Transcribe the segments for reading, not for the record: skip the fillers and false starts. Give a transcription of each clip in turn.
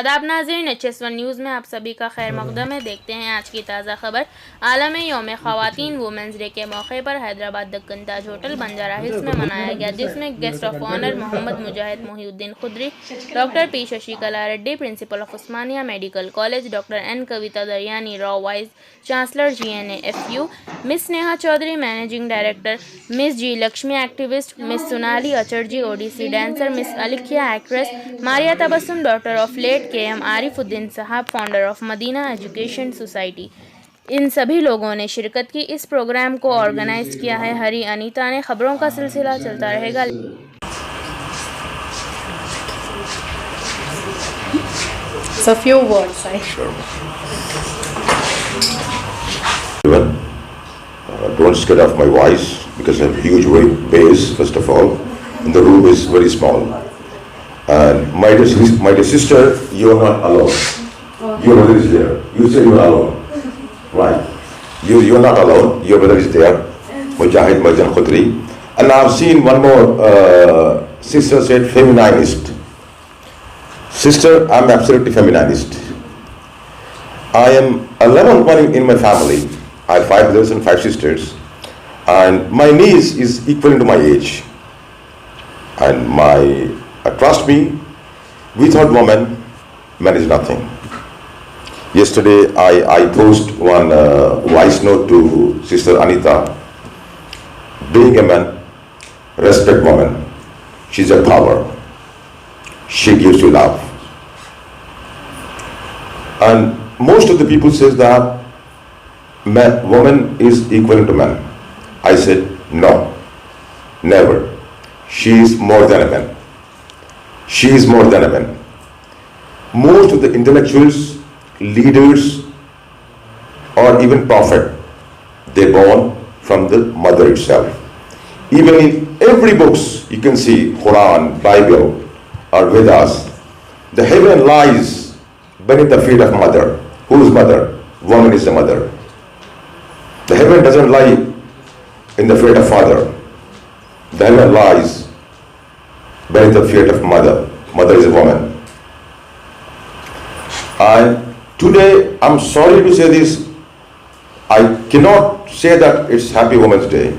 आदाब नाज़रीन, HS1 news में आप सभी का खैर मकदम है। देखते हैं आज की ताज़ा खबर। आलमी यौम ख़वातीन वुमेंस डे के मौके पर हैदराबाद दक्कन ताज होटल बंजारा हिल्स में मनाया गया, जिसमें guest of honour Mohammed Mujahid Mohiuddin Khudri, doctor P Shashikala Reddy, principal of Osmania medical college, doctor N Kavita Dariyani, रॉ vice chancellor GNA FU, miss Sneha Chaudhary managing director, miss G Lakshmi activist, miss Sonali Acharjee ODC dancer, miss Alikhiya actress, Maria Tabassum daughter of late KM Arifuddin Sahab founder of Madina education society, इन सभी लोगों ने शिरकत की। इस programme को organise किया है हरी अनीता ने। खबरों का सिलसिला चलता रहेगा। So few words, right? Sure. Don't scare off my voice because I have huge bass, first of all, and the room is very small. And my dear sister, you are not alone. Your brother is there. You say you are alone. Right. You are not alone. Your brother is there. Mujahid Marjan Khudri. And I've seen one more sister said feminist. Sister, I'm absolutely feminist. I am 11th one in my family. I have 5 brothers and 5 sisters. And my niece is equal to my age. And trust me, without woman, man is nothing. Yesterday, I posted one voice note to Sister Anita. Being a man, respect woman. She's a power. She gives you love. And most of the people says that woman is equal to man. I said, no, never. She is more than a man. She is more than a man. Most of the intellectuals, leaders, or even prophet, they born from the mother itself. Even in every books, you can see Quran, Bible, or Vedas, the heaven lies beneath the feet of mother. Who is mother? Woman is the mother. The heaven doesn't lie in the feet of father. The heaven lies beneath the feet of mother. Mother is a woman. And today, I'm sorry to say this, I cannot say that it's Happy Women's Day,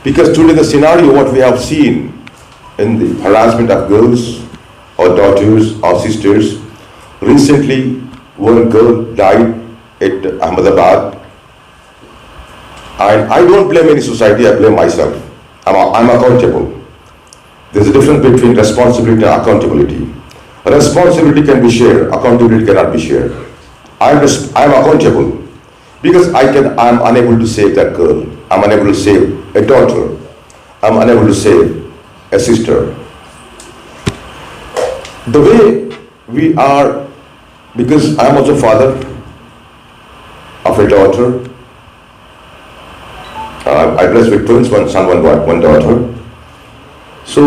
because today the scenario what we have seen in the harassment of girls or daughters or sisters. Recently, one girl died at Ahmedabad, and I don't blame any society, I blame myself. I'm accountable. There's a difference between responsibility and accountability. Responsibility can be shared, accountability cannot be shared. I'm accountable because I'm unable to save that girl. I'm unable to save a daughter. I'm unable to save a sister. The way we are, because I'm also father of a daughter. I blessed with twins, one son, one daughter. So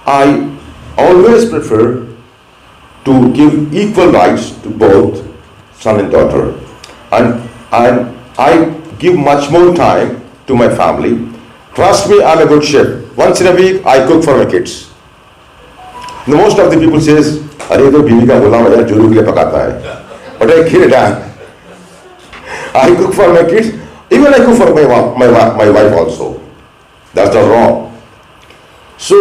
I always prefer to give equal rights to both son and daughter, and I give much more time to my family. Trust me, I'm a good chef. Once in a week, I cook for my kids. The most of the people says, "अरे तो बीवी का गुलाम है, जोरू के लिए पकाता है." But I kill it. I cook for my kids. Even I cook for my wife also. That's not wrong. So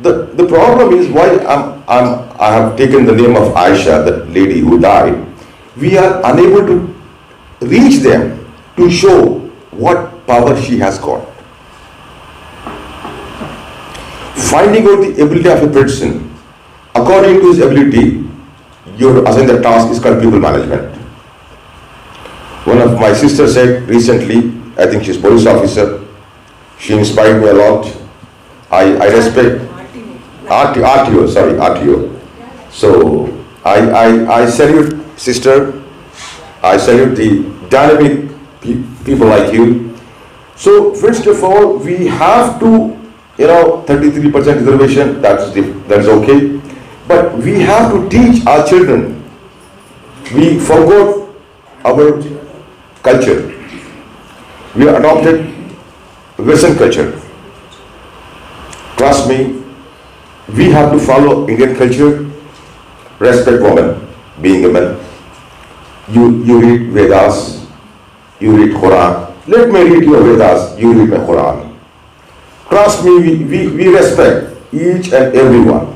the problem is why I have taken the name of Aisha, that lady who died. We are unable to reach them to show what power she has got. Finding out the ability of a person, according to his ability, you assign the task is called people management. One of my sisters said recently, I think she's a police officer, she inspired me a lot. I respect RTO. So I salute sister, I salute the dynamic people like you. So first of all, we have to, 33% reservation, that's okay. But we have to teach our children. We forgot our culture. We adopted Western culture. Trust me, we have to follow Indian culture. respect women, being women. You read Vedas, you read Quran. Let me read your Vedas, you read my Quran. Trust me, we respect each and everyone.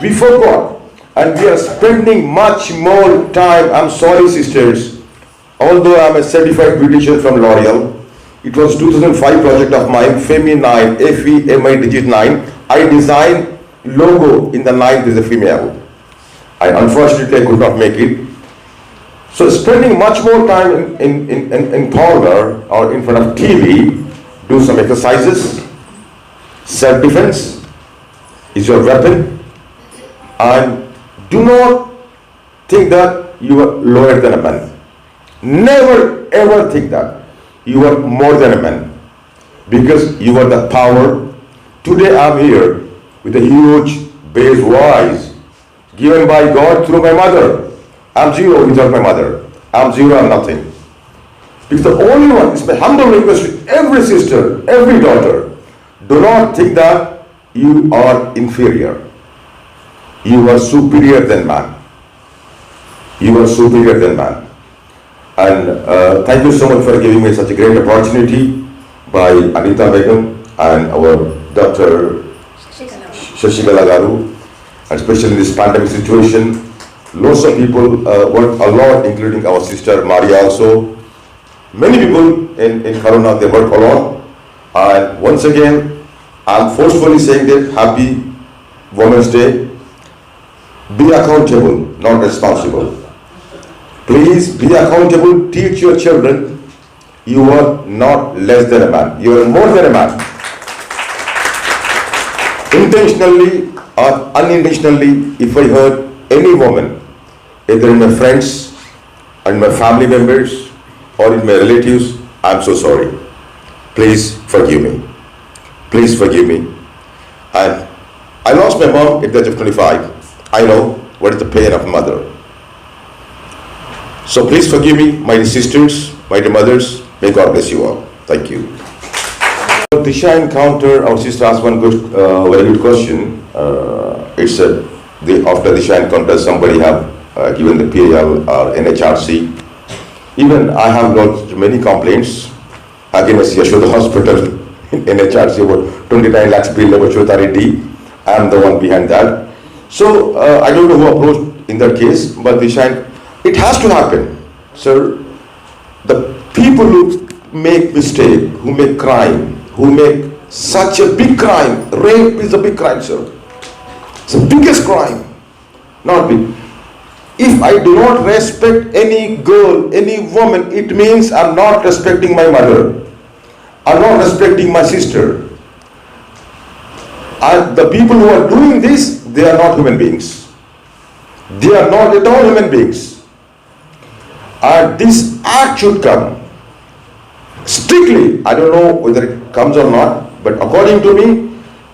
We forgot, and we are spending much more time. I'm sorry, sisters. Although I'm a certified beautician from L'Oreal, it was 2005 project of mine, Femi9, F-E-M-I digit 9. I designed logo in the 9th is a female. Unfortunately, I could not make it. So spending much more time in parlor or in front of TV, do some exercises. Self-defense is your weapon. And do not think that you are lower than a man. Never ever think that you are more than a man, because you are the power. Today I am here with a huge bass voice given by God through my mother. I'm zero without my mother. I'm zero, I'm nothing. Because the only one, it's my humble request to every sister, every daughter, do not think that you are inferior. You are superior than man. You are superior than man. And thank you so much for giving me such a great opportunity by Anita Begum and our Dr. Shashikala Garu, and especially in this pandemic situation. Lots of people work a lot, including our sister Maria also. Many people in Corona, they work a lot. And once again, I'm forcefully saying that happy Women's Day. Be accountable, not responsible. Please be accountable, teach your children you are not less than a man, you are more than a man. Intentionally or unintentionally, if I hurt any woman, either in my friends and my family members or in my relatives, I'm so sorry. Please forgive me. Please forgive me. And I lost my mom at the age of 25. I know what is the pain of a mother. So please forgive me, my sisters, my dear mothers. May God bless you all. Thank you. Disha encounter, our sister asked one very good question. After Disha encounter, somebody have given the PAL or NHRC. Even I have got many complaints against Yashoda Hospital in NHRC about 29 lakhs bill about Shotari. I am the one behind that. So I don't know who approached in that case, but it has to happen, sir. The people who make mistake, who make crime, who make such a big crime, rape is a big crime, sir. It's the biggest crime, not big. If I do not respect any girl, any woman, it means I'm not respecting my mother. I'm not respecting my sister. And the people who are doing this, they are not human beings. They are not at all human beings. And this act should come strictly. I don't know whether it comes or not, but according to me,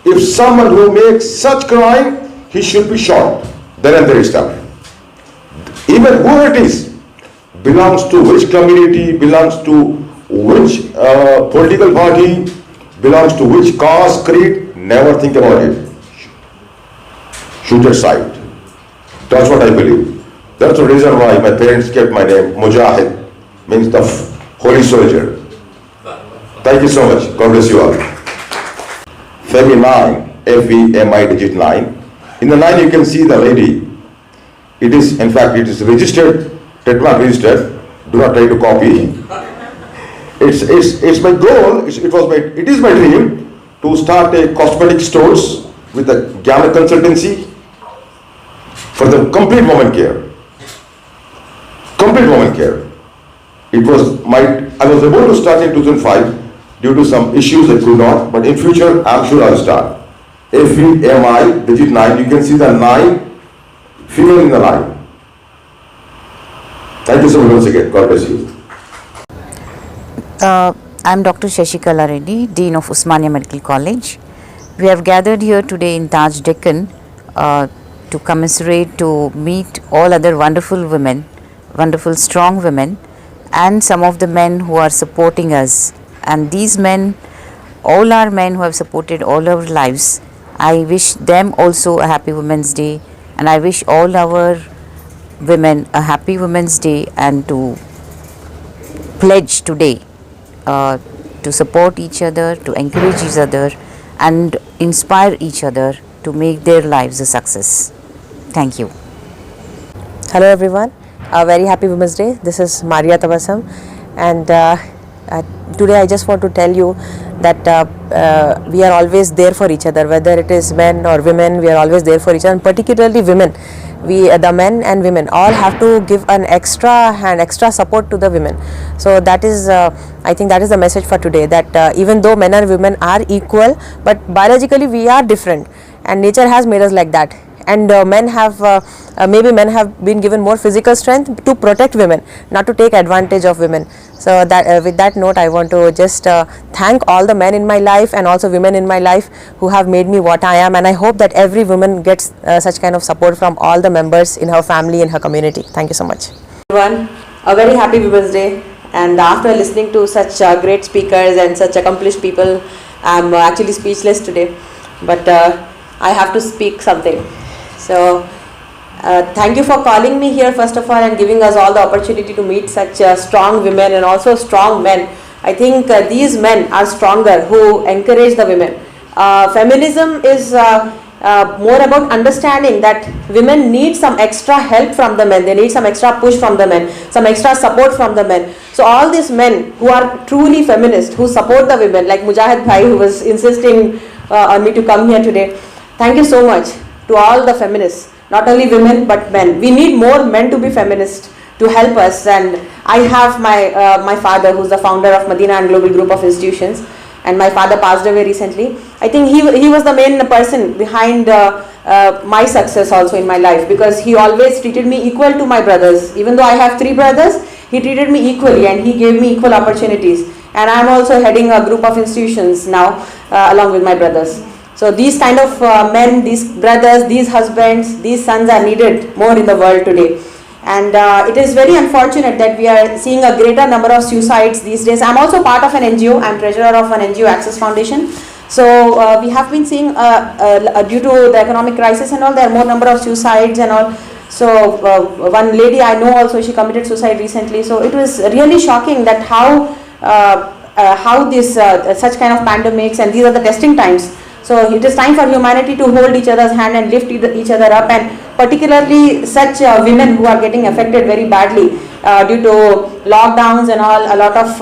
if someone who makes such crime, he should be shot. Then and there is time. Even who it is, belongs to which community, belongs to which political party, belongs to which caste, creed, never think about it. Shoot aside. That's what I believe. That's the reason why my parents kept my name Mujahid, means the holy soldier. Thank you so much. God bless you all. Femi9, F-E-M-I digit 9. In the 9 you can see the lady. It is, in fact, it is registered, trademark registered. Do not try to copy. It's my goal. It is my dream to start a cosmetic stores with a Gamma consultancy for the complete woman care. Complete woman care. I was able to start in 2005 due to some issues I could not, but in future I'm sure I'll start. F-E-M-I digit 9. You can see the 9 female in the line. Thank you so much once again. God bless you. I'm Dr. Shashikala Reddy, Dean of Osmania Medical College. We have gathered here today in Taj Deccan to commiserate, to meet all other wonderful women, wonderful strong women, and some of the men who are supporting us. And these men, all are men who have supported all our lives. I wish them also a happy Women's Day, and I wish all our women a happy Women's Day and to pledge today to support each other, to encourage each other and inspire each other to make their lives a success. Thank you. Hello everyone, a very happy Women's Day. This is Maria Tavasam, and today I just want to tell you that we are always there for each other, whether it is men or women. We are always there for each other, and particularly women. The men and women all have to give an extra hand, extra support to the women. So that is, I think that is the message for today, that even though men and women are equal, but biologically we are different, and nature has made us like that. And men have maybe men have been given more physical strength to protect women, not to take advantage of women. So that with that note, I want to just thank all the men in my life and also women in my life who have made me what I am, and I hope that every woman gets such kind of support from all the members in her family, in her community. Thank you so much. Everyone, a very happy Women's Day, and after listening to such great speakers and such accomplished people, I'm actually speechless today, but I have to speak something. So thank you for calling me here first of all and giving us all the opportunity to meet such strong women and also strong men. I think these men are stronger who encourage the women. Feminism is more about understanding that women need some extra help from the men, they need some extra push from the men, some extra support from the men. So all these men who are truly feminist, who support the women, like Mujahid Bhai, who was insisting on me to come here today, thank you so much to all the feminists, not only women but men. We need more men to be feminist to help us, and I have my father, who's the founder of Medina and Global Group of Institutions, and my father passed away recently. I think he was the main person behind my success also in my life, because he always treated me equal to my brothers. Even though I have 3 brothers, he treated me equally and he gave me equal opportunities, and I am also heading a group of institutions now along with my brothers. So these kind of men, these brothers, these husbands, these sons are needed more in the world today. And it is very unfortunate that we are seeing a greater number of suicides these days. I am also part of an NGO. I am treasurer of an NGO, Access Foundation. So we have been seeing due to the economic crisis and all, there are more number of suicides and all. So one lady I know also, she committed suicide recently. So it was really shocking that how this such kind of pandemics, and these are the testing times. So it is time for humanity to hold each other's hand and lift each other up, and particularly such women who are getting affected very badly due to lockdowns and all. A lot of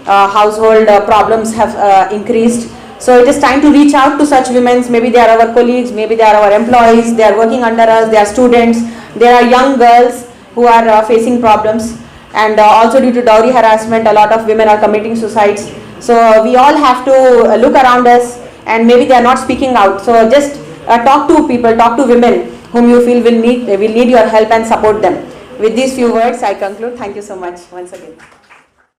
household problems have increased. So it is time to reach out to such women. Maybe they are our colleagues, maybe they are our employees, they are working under us, they are students, there are young girls who are facing problems. And also due to dowry harassment, a lot of women are committing suicides. So we all have to look around us, and maybe they are not speaking out. So just talk to people, talk to women whom you feel will need your help and support them. With these few words, I conclude. Thank you so much once again.